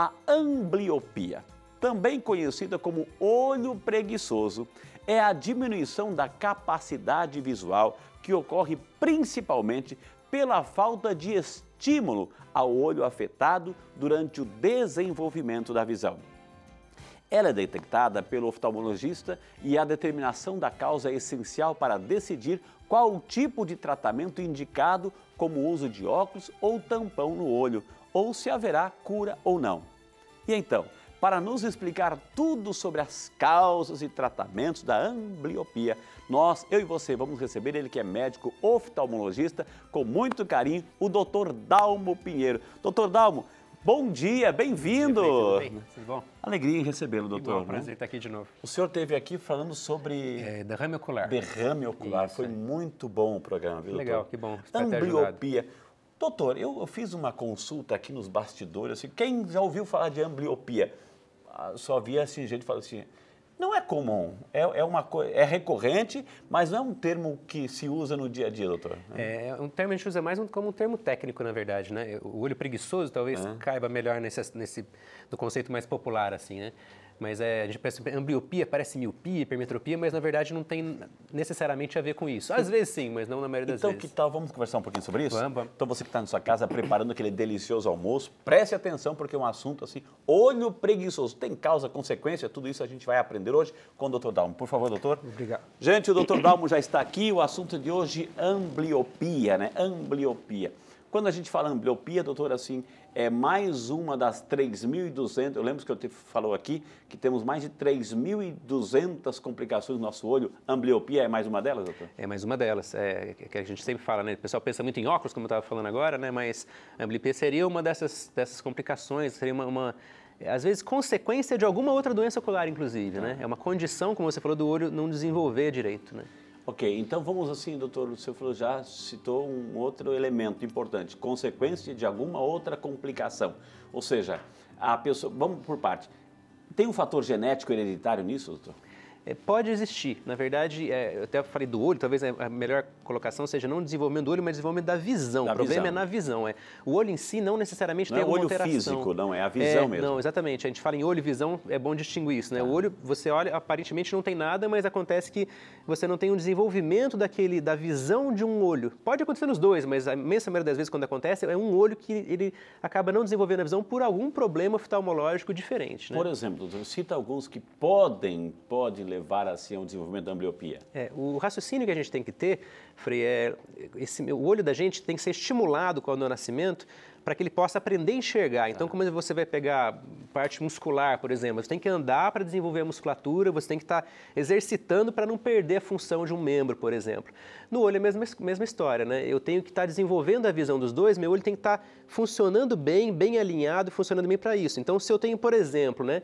A ambliopia, também conhecida como olho preguiçoso, é a diminuição da capacidade visual que ocorre principalmente pela falta de estímulo ao olho afetado durante o desenvolvimento da visão. Ela é detectada pelo oftalmologista e a determinação da causa é essencial para decidir qual o tipo de tratamento indicado, como o uso de óculos ou tampão no olho, ou se haverá cura ou não. E então, para nos explicar tudo sobre as causas e tratamentos da ambliopia, eu e você, vamos receber ele que é médico oftalmologista, com muito carinho, o Dr. Dalmo Pinheiro. Dr. Dalmo, bom dia, bem-vindo! Tudo bem? Tudo bom? Alegria em recebê-lo, doutor. Prazer estar aqui de novo. O senhor esteve aqui falando sobre... derrame ocular. Derrame ocular. Isso, foi muito bom o programa, viu, doutor? Legal, que bom. Ambliopia. Doutor, eu fiz uma consulta aqui nos bastidores, assim, quem já ouviu falar de ambliopia? Só via assim, gente falando assim, não é comum, é recorrente, mas não é um termo que se usa no dia a dia, doutor. É um termo que a gente usa mais como um termo técnico, na verdade, né? O olho preguiçoso talvez caiba melhor no conceito mais popular, assim, né? Mas a gente pensa, ambliopia parece miopia, hipermetropia, mas na verdade não tem necessariamente a ver com isso. Às vezes sim, mas não na maioria das vezes. Então que tal, vamos conversar um pouquinho sobre isso? Vamos. Então você que está na sua casa preparando aquele delicioso almoço, preste atenção porque é um assunto assim, olho preguiçoso. Tem causa, consequência, tudo isso a gente vai aprender hoje com o Dr. Dalmo. Por favor, doutor. Obrigado. Gente, o Dr. Dalmo já está aqui, o assunto de hoje, ambliopia, né? Ambliopia. Quando a gente fala ambliopia, doutor, assim, é mais uma das 3.200, eu lembro que eu falou aqui que temos mais de 3.200 complicações no nosso olho. Ambliopia é mais uma delas, doutor? É mais uma delas, que a gente sempre fala, né? O pessoal pensa muito em óculos, como eu estava falando agora, né? Mas a ambliopia seria uma dessas complicações, seria às vezes, consequência de alguma outra doença ocular, inclusive, né? É uma condição, como você falou, do olho não desenvolver direito, né? Ok, então vamos assim, doutor, o senhor já citou um outro elemento importante, consequência de alguma outra complicação. Ou seja, a pessoa, vamos por parte, tem um fator genético hereditário nisso, doutor? Pode existir. Na verdade, eu até falei do olho, talvez a melhor colocação seja não desenvolvimento do olho, mas desenvolvimento da visão. O problema é na visão. O olho em si não necessariamente tem alguma alteração. Não é o olho físico, não, é a visão mesmo. Não, exatamente. A gente fala em olho e visão, é bom distinguir isso, né? O olho, você olha, aparentemente não tem nada, mas acontece que você não tem um desenvolvimento da visão de um olho. Pode acontecer nos dois, mas a imensa maioria das vezes quando acontece, é um olho que ele acaba não desenvolvendo a visão por algum problema oftalmológico diferente, né? Por exemplo, doutor, cita alguns que pode levar assim ao desenvolvimento da ambliopia. O raciocínio que a gente tem que ter, Frei, o olho da gente tem que ser estimulado quando é nascimento para que ele possa aprender a enxergar. Então, como você vai pegar parte muscular, por exemplo, você tem que andar para desenvolver a musculatura, você tem que estar exercitando para não perder a função de um membro, por exemplo. No olho é a mesma história, né? Eu tenho que estar desenvolvendo a visão dos dois, meu olho tem que estar funcionando bem alinhado, funcionando bem para isso. Então, se eu tenho, por exemplo, né,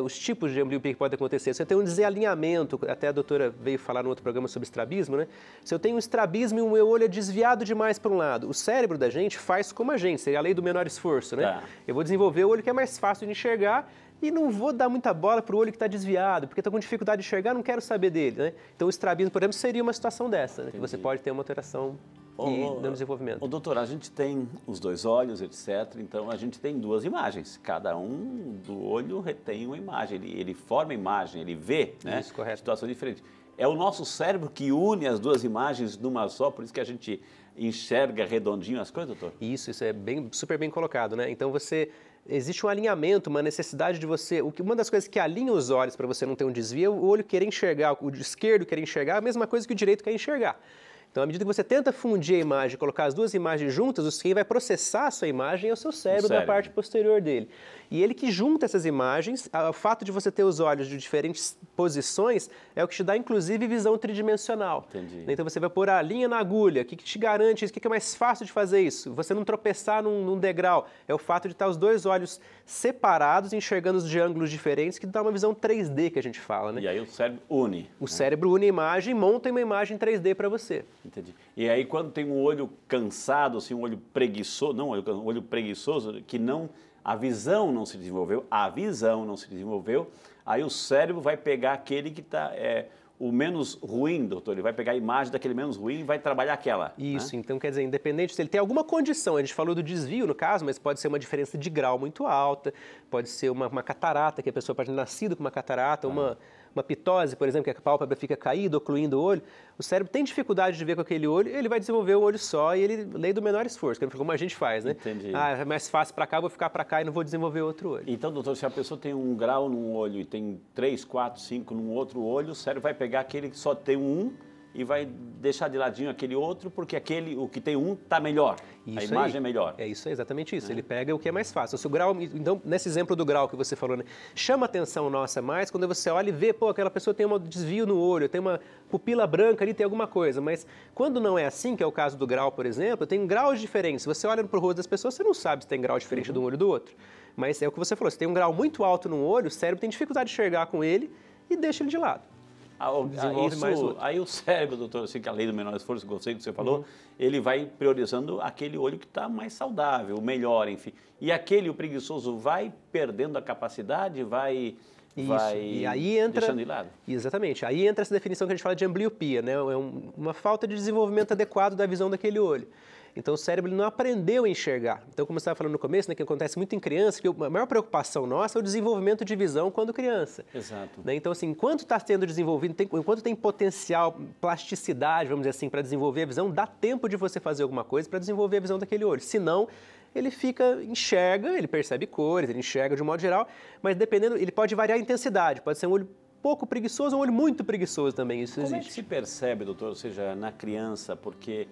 os tipos de ambliopia que podem acontecer, se eu tenho um desalinhamento, até a doutora veio falar no outro programa sobre estrabismo, né? Se eu tenho um estrabismo e o meu olho é desviado demais para um lado, o cérebro da gente faz como a gente, seria a lei do menor esforço, né? Eu vou desenvolver o olho que é mais fácil de enxergar e não vou dar muita bola para o olho que está desviado, porque estou com dificuldade de enxergar, não quero saber dele, né? Então, o estrabismo, por exemplo, seria uma situação dessa, né? Que você pode ter uma alteração no desenvolvimento. Doutor, a gente tem os dois olhos, etc. Então, a gente tem duas imagens. Cada um do olho retém uma imagem. Ele forma imagem, ele vê, né? Isso, correto. Situação diferente. É o nosso cérebro que une as duas imagens numa só, por isso que a gente enxerga redondinho as coisas, doutor? Isso é super bem colocado, né? Então, existe um alinhamento, uma necessidade de você... Uma das coisas que alinha os olhos para você não ter um desvio é o olho querer enxergar, o esquerdo querer enxergar, a mesma coisa que o direito quer enxergar. Então, à medida que você tenta fundir a imagem, colocar as duas imagens juntas, quem vai processar a sua imagem é o seu cérebro da parte posterior dele. E ele que junta essas imagens, o fato de você ter os olhos de diferentes posições é o que te dá, inclusive, visão tridimensional. Entendi. Então, você vai pôr a linha na agulha. O que te garante isso? O que é mais fácil de fazer isso? Você não tropeçar num degrau. É o fato de estar os dois olhos separados, enxergando de ângulos diferentes, que dá uma visão 3D, que a gente fala, né? E aí o cérebro une. O cérebro une a imagem e monta uma imagem 3D para você. Entendi. E aí quando tem um olho cansado, assim, um olho preguiçoso, um olho preguiçoso, que a visão não se desenvolveu, aí o cérebro vai pegar aquele que está, o menos ruim, doutor. Ele vai pegar a imagem daquele menos ruim e vai trabalhar aquela. Isso, né? então quer dizer, independente se ele tem alguma condição, a gente falou do desvio no caso, mas pode ser uma diferença de grau muito alta, pode ser uma catarata, que a pessoa pode ter nascido com uma catarata, uma pitose, por exemplo, que a pálpebra fica caída, ocluindo o olho. O cérebro tem dificuldade de ver com aquele olho, ele vai desenvolver um olho só e ele lei do menor esforço, que é como a gente faz, né? Entendi. É mais fácil para cá, vou ficar para cá e não vou desenvolver outro olho. Então, doutor, se a pessoa tem 1 grau num olho e tem 3, 4, 5 num outro olho, o cérebro vai pegar aquele que só tem 1 e vai deixar de ladinho aquele outro, porque o que tem 1 está melhor. Isso a imagem aí. é melhor. É isso, é exatamente isso. Ele pega o que é mais fácil. Se o grau, então, nesse exemplo do grau que você falou, né, chama a atenção nossa mais quando você olha e vê, pô, aquela pessoa tem um desvio no olho, tem uma pupila branca ali, tem alguma coisa. Mas quando não é assim, que é o caso do grau, por exemplo, tem graus diferentes. Se você olha para o rosto das pessoas, você não sabe se tem grau diferente de um olho do outro. Mas é o que você falou, se tem um grau muito alto num olho, o cérebro tem dificuldade de enxergar com ele e deixa ele de lado. Aí o cérebro, doutor, assim, que a lei do menor esforço, gostei do que você falou, ele vai priorizando aquele olho que está mais saudável, o melhor, enfim. E aquele, o preguiçoso, vai perdendo a capacidade, vai E aí entra, deixando de lado. Exatamente. Aí entra essa definição que a gente fala de ambliopia, né? É uma falta de desenvolvimento adequado da visão daquele olho. Então, o cérebro não aprendeu a enxergar. Então, como você estava falando no começo, né, que acontece muito em criança, que a maior preocupação nossa é o desenvolvimento de visão quando criança. Exato. Né? Então, assim, enquanto está sendo desenvolvido, enquanto tem potencial, plasticidade, vamos dizer assim, para desenvolver a visão, dá tempo de você fazer alguma coisa para desenvolver a visão daquele olho. Senão, ele enxerga, ele percebe cores, ele enxerga de um modo geral, mas dependendo, ele pode variar a intensidade. Pode ser um olho pouco preguiçoso ou um olho muito preguiçoso também, isso existe. Como é que se percebe, doutor, ou seja, na criança, porque...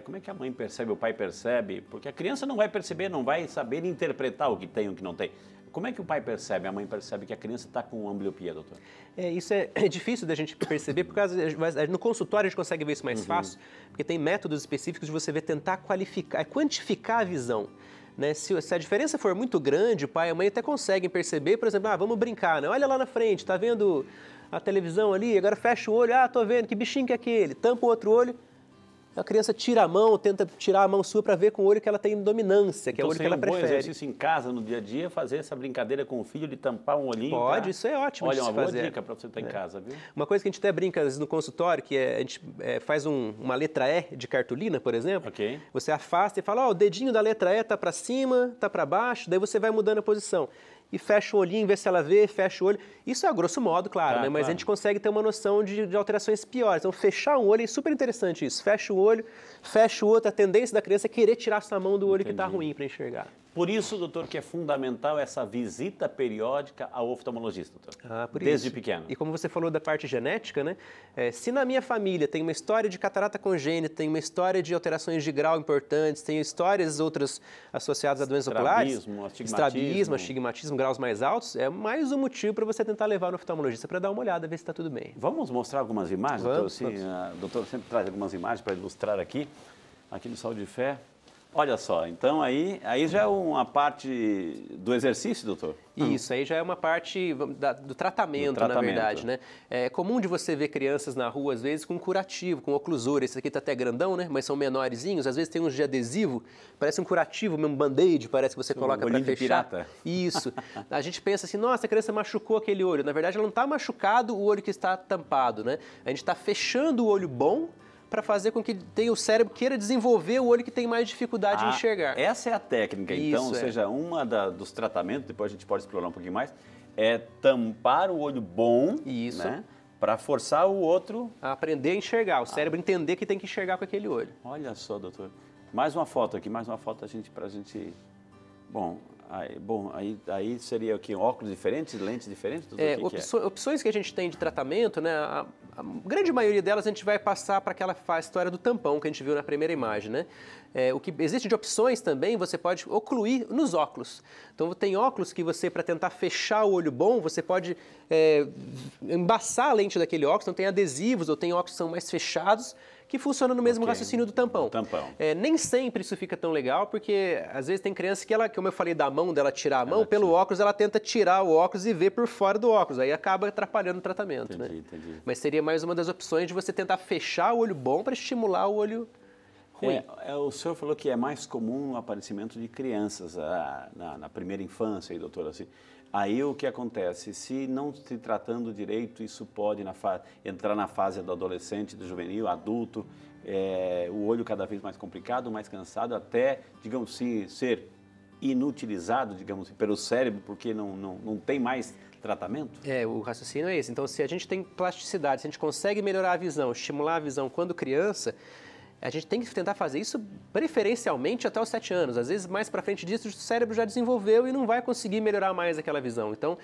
como é que a mãe percebe, o pai percebe? Porque a criança não vai perceber, não vai saber interpretar o que tem e o que não tem. Como é que o pai percebe, a mãe percebe que a criança está com ambliopia, doutor? Isso é difícil da gente perceber, porque no consultório a gente consegue ver isso mais fácil, porque tem métodos específicos de você tentar quantificar a visão. Né? Se a diferença for muito grande, o pai e a mãe até conseguem perceber, por exemplo, vamos brincar, né? Olha lá na frente, está vendo a televisão ali, agora fecha o olho, estou vendo, que bichinho que é aquele, tampa o outro olho. A criança tira a mão, tenta tirar a mão sua para ver com o olho que ela tem dominância, que é o olho que ela prefere. Então, um bom exercício em casa, no dia a dia, fazer essa brincadeira com o filho de tampar um olhinho. Pode, isso é ótimo de se fazer. Olha, uma boa dica para você estar em casa, viu? Uma coisa que a gente até brinca às vezes, no consultório, que a gente faz uma letra E de cartolina, por exemplo. Ok. Você afasta e fala, o dedinho da letra E está para cima, está para baixo, daí você vai mudando a posição. E fecha o olhinho, vê se ela vê, fecha o olho. Isso é a grosso modo, claro, né? Mas claro. A gente consegue ter uma noção de alterações piores. Então, fechar um olho é super interessante isso. Fecha o olho, fecha o outro. A tendência da criança é querer tirar sua mão do olho que está ruim para enxergar. Por isso, doutor, que é fundamental essa visita periódica ao oftalmologista, doutor. Por Desde isso. pequeno. E como você falou da parte genética, né? Se na minha família tem uma história de catarata congênita, tem uma história de alterações de grau importantes, tem histórias outras associadas a doenças oculares, estrabismo, astigmatismo, graus mais altos, é mais um motivo para você tentar levar no oftalmologista para dar uma olhada, ver se está tudo bem. Vamos mostrar algumas imagens, doutor? Sim, o doutor sempre traz algumas imagens para ilustrar aqui no Saúde e Fé. Olha só, então aí já é uma parte do exercício, doutor? Isso, aí já é uma parte do tratamento, na verdade, né? É comum de você ver crianças na rua, às vezes, com curativo, com oclusor. Esse aqui está até grandão, né? Mas são menorzinhos. Às vezes tem uns de adesivo, parece um curativo, mesmo band-aid, parece que você coloca para fechar. Pirata. Isso. A gente pensa assim, nossa, a criança machucou aquele olho. Na verdade, ela não está machucado o olho que está tampado, né? A gente está fechando o olho bom para fazer com que o cérebro queira desenvolver o olho que tem mais dificuldade em enxergar. Essa é a técnica, então, ou seja, uma dos tratamentos, depois a gente pode explorar um pouquinho mais, é tampar o olho bom, né, para forçar o outro a aprender a enxergar, o cérebro entender que tem que enxergar com aquele olho. Olha só, doutor. Mais uma foto aqui, para a gente... Aí seria o quê? Óculos diferentes, lentes diferentes? Opções que a gente tem de tratamento, né? A grande maioria delas a gente vai passar para aquela história do tampão que a gente viu na primeira imagem, né? O que existe de opções também, você pode ocluir nos óculos. Então, tem óculos que você, para tentar fechar o olho bom, você pode embaçar a lente daquele óculos. Então, tem adesivos ou tem óculos que são mais fechados, que funcionam no mesmo raciocínio do tampão. Nem sempre isso fica tão legal, porque às vezes tem criança que como eu falei da mão, dela tirar a mão, pelo óculos ela tenta tirar o óculos e ver por fora do óculos, aí acaba atrapalhando o tratamento. Entendi. Mas seria mais uma das opções de você tentar fechar o olho bom para estimular o olho ruim. ruim. O senhor falou que é mais comum o aparecimento de crianças na primeira infância, aí, doutor, assim. Aí o que acontece? Se não se tratando direito, isso pode entrar na fase do adolescente, do juvenil, adulto, o olho cada vez mais complicado, mais cansado, até, digamos assim, ser inutilizado, digamos assim, pelo cérebro, porque não tem mais tratamento? O raciocínio é esse. Então, se a gente tem plasticidade, se a gente consegue melhorar a visão, estimular a visão quando criança, a gente tem que tentar fazer isso preferencialmente até os 7 anos. Às vezes, mais para frente disso, o cérebro já desenvolveu e não vai conseguir melhorar mais aquela visão. Então,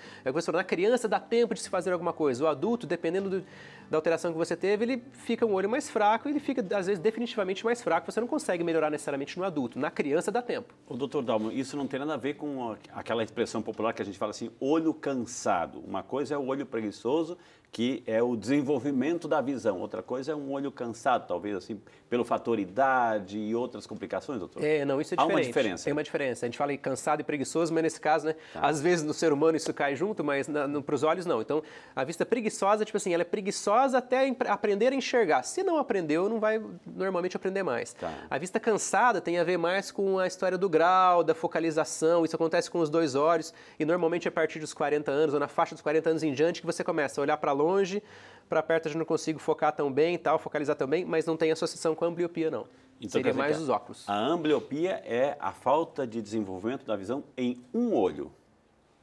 na criança dá tempo de se fazer alguma coisa. O adulto, dependendo da alteração que você teve, ele fica um olho mais fraco e ele fica, às vezes, definitivamente mais fraco. Você não consegue melhorar necessariamente no adulto. Na criança dá tempo. O doutor Dalmo, isso não tem nada a ver com aquela expressão popular que a gente fala assim, olho cansado. Uma coisa é o olho preguiçoso, que é o desenvolvimento da visão. Outra coisa é um olho cansado, talvez assim, pelo fator idade e outras complicações, doutor? Não, isso é diferente. Há uma diferença. Tem uma diferença. A gente fala em cansado e preguiçoso, mas nesse caso, né, às vezes no ser humano isso cai junto, mas para os olhos não. Então, a vista preguiçosa, tipo assim, ela é preguiçosa até aprender a enxergar. Se não aprendeu, não vai normalmente aprender mais. A vista cansada tem a ver mais com a história do grau, da focalização, isso acontece com os 2 olhos e normalmente a partir dos 40 anos ou na faixa dos 40 anos em diante que você começa a olhar para longe, para perto eu já não consigo focar tão bem, focalizar tão bem, mas não tem associação com a ambliopia, não. Então, seria mais os óculos. A ambliopia é a falta de desenvolvimento da visão em um olho.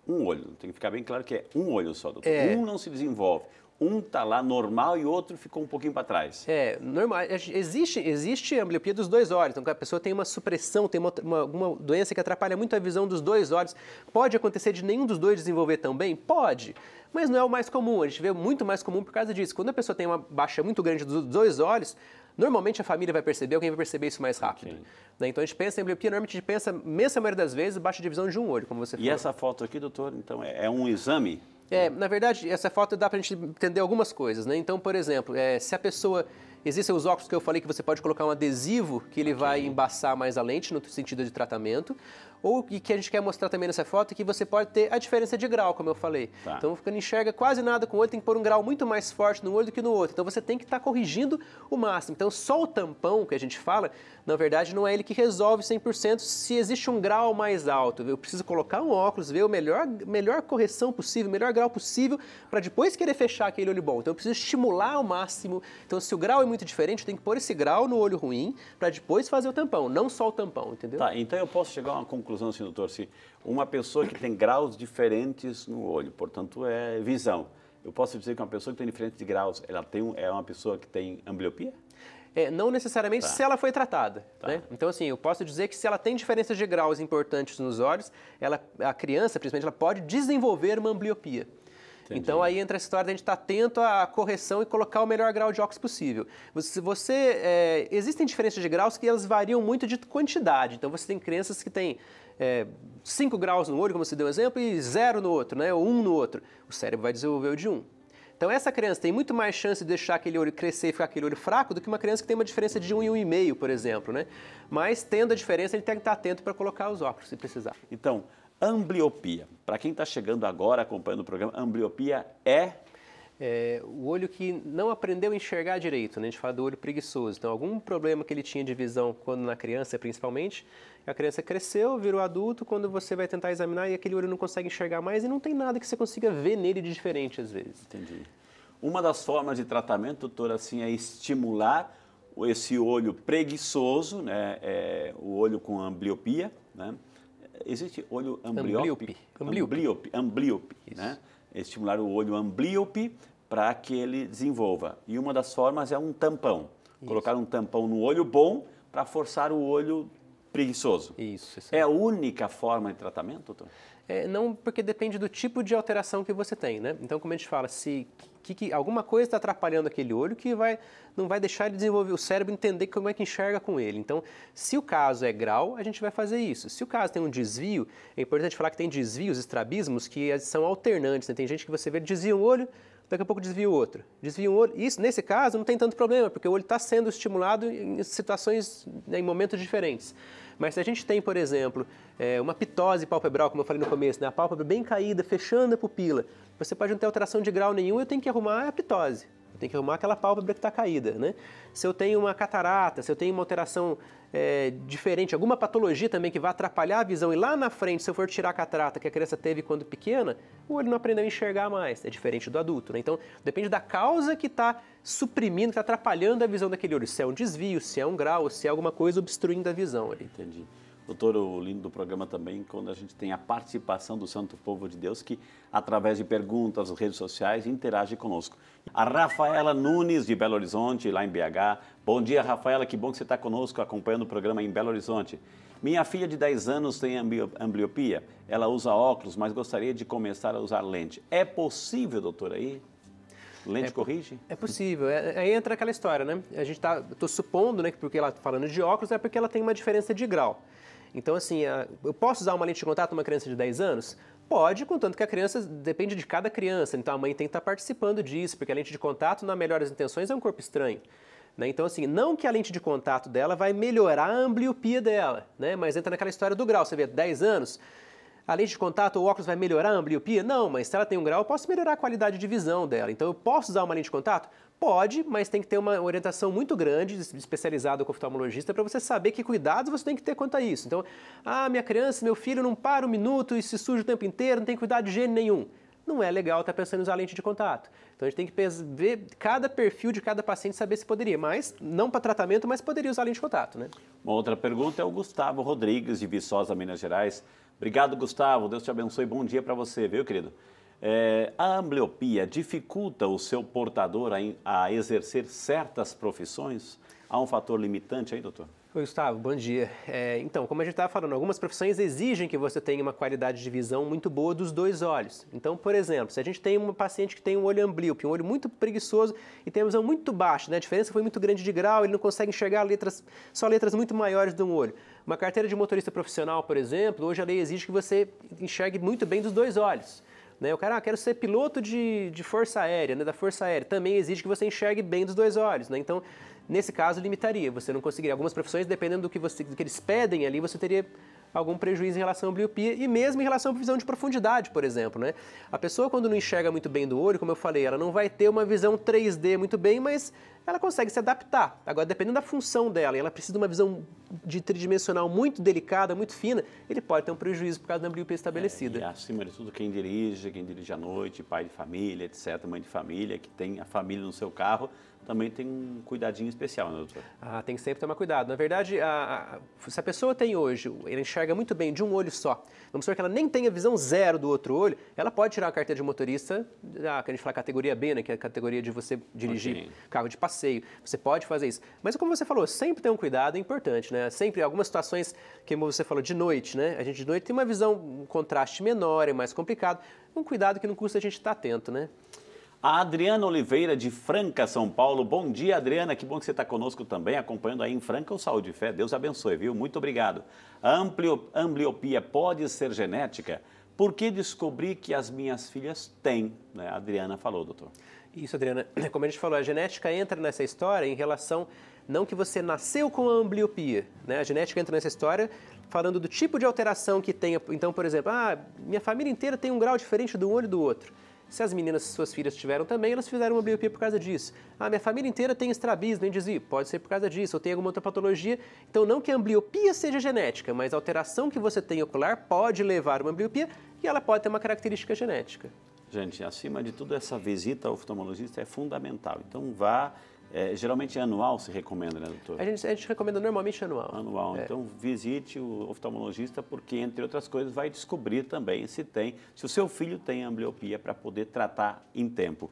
Um olho, tem que ficar bem claro que é um olho só, doutor. Um não se desenvolve. Um está lá normal e o outro ficou um pouquinho para trás. Normal. Existe a ambliopia dos 2 olhos. Então, a pessoa tem uma supressão, tem alguma doença que atrapalha muito a visão dos 2 olhos. Pode acontecer de nenhum dos 2 desenvolver tão bem? Pode. Mas não é o mais comum. A gente vê muito mais comum por causa disso. Quando a pessoa tem uma baixa muito grande dos 2 olhos, normalmente a família vai perceber, alguém vai perceber isso mais rápido. Então, a gente pensa em ambliopia, normalmente a gente pensa, imensa maioria das vezes, baixa de visão de um olho, como você falou. E essa foto aqui, doutor, então, é um exame? Na verdade, essa foto dá para a gente entender algumas coisas, né? Então, por exemplo, se a pessoa... Existem os óculos que eu falei que você pode colocar um adesivo que ele vai embaçar mais a lente no sentido de tratamento, ou que a gente quer mostrar também nessa foto que você pode ter a diferença de grau, como eu falei. Então, quando enxerga quase nada com o olho, tem que pôr um grau muito mais forte no olho do que no outro. Então, você tem que estar corrigindo o máximo. Então, só o tampão que a gente fala, na verdade, não é ele que resolve 100% se existe um grau mais alto. Eu preciso colocar um óculos, ver a melhor correção possível, o melhor grau possível, para depois querer fechar aquele olho bom. Então, eu preciso estimular ao máximo. Então, se o grau é muito diferente, eu tenho que pôr esse grau no olho ruim para depois fazer o tampão, não só o tampão, entendeu? Então eu posso chegar a uma conclusão assim, doutor, se uma pessoa que tem graus diferentes no olho, portanto é visão, eu posso dizer que uma pessoa que tem diferentes graus, é uma pessoa que tem ambliopia? Não necessariamente se ela foi tratada. Né? Então, assim, eu posso dizer que se ela tem diferenças de graus importantes nos olhos, a criança, principalmente, ela pode desenvolver uma ambliopia. Entendi. Então, aí entra a história de a gente estar atento à correção e colocar o melhor grau de óculos possível. Existem diferenças de graus que elas variam muito de quantidade. Então, você tem crianças que têm 5 graus no olho, como você deu um exemplo, e 0 no outro, né? Ou 1 no outro. O cérebro vai desenvolver o de 1. Então, essa criança tem muito mais chance de deixar aquele olho crescer e ficar aquele olho fraco do que uma criança que tem uma diferença de 1 e 1,5, por exemplo, né? Mas, tendo a diferença, a gente tem que estar atento para colocar os óculos, se precisar. Então, ambliopia. Para quem está chegando agora, acompanhando o programa, ambliopia é o olho que não aprendeu a enxergar direito, né? A gente fala do olho preguiçoso. Então, algum problema que ele tinha de visão quando na criança, principalmente, a criança cresceu, virou adulto, quando você vai tentar examinar e aquele olho não consegue enxergar mais e não tem nada que você consiga ver nele de diferente, às vezes. Entendi. Uma das formas de tratamento, doutor, assim, é estimular esse olho preguiçoso, né? O olho com ambliopia, né? Existe olho ambliope, né? Estimular o olho amblíope para que ele desenvolva. E uma das formas é um tampão. Colocar um tampão no olho bom para forçar o olho preguiçoso. Isso. É a única forma de tratamento, doutor? Não, porque depende do tipo de alteração que você tem, né? Então, como a gente fala, se alguma coisa está atrapalhando aquele olho que não vai deixar ele desenvolver, o cérebro entender como é que enxerga com ele. Então, se o caso é grau, a gente vai fazer isso. Se o caso tem um desvio, é importante falar que tem desvios, estrabismos, que são alternantes, né? Tem gente que você vê, desvia um olho, daqui a pouco desvia o outro. Desvia um olho. Isso, nesse caso, não tem tanto problema, porque o olho está sendo estimulado em situações, em momentos diferentes. Mas se a gente tem, por exemplo, uma pitose palpebral, como eu falei no começo, né? A pálpebra bem caída, fechando a pupila, você pode não ter alteração de grau nenhum, eu tenho que arrumar a pitose. tem que arrumar aquela pálpebra que está caída, né? Se eu tenho uma catarata, se eu tenho uma alteração diferente, alguma patologia também que vai atrapalhar a visão, e lá na frente, se eu for tirar a catarata que a criança teve quando pequena, o olho não aprendeu a enxergar mais, é diferente do adulto, né? Então, depende da causa que está suprimindo, que está atrapalhando a visão daquele olho, se é um desvio, se é um grau, se é alguma coisa obstruindo a visão ali. Entendi. Doutor, o lindo do programa também, quando a gente tem a participação do Santo Povo de Deus, que através de perguntas nas redes sociais interage conosco. A Rafaela Nunes, de Belo Horizonte, lá em BH. Bom dia, Rafaela, que bom que você está conosco, acompanhando o programa em Belo Horizonte. Minha filha de 10 anos tem ambliopia, ela usa óculos, mas gostaria de começar a usar lente. É possível, doutor, aí? Lente corrige? É possível. Aí entra aquela história, né? Estou supondo, né, que porque ela está falando de óculos, é porque ela tem uma diferença de grau. Então, assim, eu posso usar uma lente de contato numa criança de 10 anos? Pode, contanto que a criança, depende de cada criança. Então, a mãe tem que estar participando disso, porque a lente de contato, na melhor das intenções, é um corpo estranho. Né? Então, assim, não que a lente de contato dela vai melhorar a ambliopia dela, né? Mas entra naquela história do grau. Você vê, 10 anos, a lente de contato, o óculos vai melhorar a ambliopia? Não, mas se ela tem um grau, eu posso melhorar a qualidade de visão dela. Então, eu posso usar uma lente de contato? Pode, mas tem que ter uma orientação muito grande, especializada com o oftalmologista, para você saber que cuidados você tem que ter quanto a isso. Então, minha criança, meu filho não para um minuto e se suja o tempo inteiro, não tem cuidado de higiene nenhum. Não é legal estar pensando em usar lente de contato. Então, a gente tem que ver cada perfil de cada paciente, saber se poderia. Mas, não para tratamento, mas poderia usar lente de contato, né? Uma outra pergunta é o Gustavo Rodrigues, de Viçosa, Minas Gerais. Obrigado, Gustavo. Deus te abençoe. Bom dia para você, viu, querido? A ambliopia dificulta o seu portador a exercer certas profissões? Há um fator limitante aí, doutor? Oi, Gustavo, bom dia. Então, como a gente estava falando, algumas profissões exigem que você tenha uma qualidade de visão muito boa dos dois olhos. Então, por exemplo, se a gente tem uma paciente que tem um olho amblíope, um olho muito preguiçoso e tem uma visão muito baixa, né? A diferença foi muito grande de grau, ele não consegue enxergar só letras muito maiores de um olho. Uma carteira de motorista profissional, por exemplo, hoje a lei exige que você enxergue muito bem dos dois olhos. Né? O cara, quero ser piloto de força aérea, né? Da força aérea, também exige que você enxergue bem dos dois olhos. Né? Então, nesse caso, limitaria. Você não conseguiria. Algumas profissões, dependendo do que eles pedem ali, você teria algum prejuízo em relação à ambliopia e mesmo em relação à visão de profundidade, por exemplo. Né? A pessoa, quando não enxerga muito bem do olho, como eu falei, ela não vai ter uma visão 3D muito bem, mas ela consegue se adaptar. Agora, dependendo da função dela, e ela precisa de uma visão tridimensional muito delicada, muito fina, ele pode ter um prejuízo por causa da ambliopia estabelecida. E acima de tudo, quem dirige à noite, pai de família, etc., mãe de família, que tem a família no seu carro, também tem um cuidadinho especial, né, doutor? Tem que sempre tomar cuidado. Na verdade, se a pessoa tem hoje, ela enxerga muito bem de um olho só, vamos supor que ela nem tenha visão zero do outro olho, ela pode tirar a carteira de motorista, que a gente fala categoria B, né, que é a categoria de você dirigir carro de passeio. Você pode fazer isso. Mas como você falou, sempre ter um cuidado é importante, né? Sempre, algumas situações, que você falou, de noite, né? A gente de noite tem uma visão, um contraste menor, é mais complicado. Um cuidado que não custa a gente estar atento, né? A Adriana Oliveira, de Franca, São Paulo. Bom dia, Adriana. Que bom que você está conosco também, acompanhando aí em Franca o Saúde e Fé. Deus abençoe, viu? Muito obrigado. A ambliopia pode ser genética? Por que descobri que as minhas filhas têm? Né? A Adriana falou, doutor. Isso, Adriana. Como a gente falou, a genética entra nessa história em relação, não que você nasceu com a ambliopia, né? A genética entra nessa história falando do tipo de alteração que tem. Então, por exemplo, minha família inteira tem um grau diferente de um olho e do outro. Se as meninas, suas filhas tiveram também, elas fizeram uma ambliopia por causa disso. Minha família inteira tem estrabismo, tem desvio. Pode ser por causa disso, ou tem alguma outra patologia. Então, não que a ambliopia seja genética, mas a alteração que você tem ocular pode levar a uma ambliopia e ela pode ter uma característica genética. Gente, acima de tudo, essa visita ao oftalmologista é fundamental. Então, vá. Geralmente é anual, se recomenda, né, doutor? A gente recomenda normalmente anual. Anual. Então, visite o oftalmologista, porque, entre outras coisas, vai descobrir também se o seu filho tem ambliopia para poder tratar em tempo.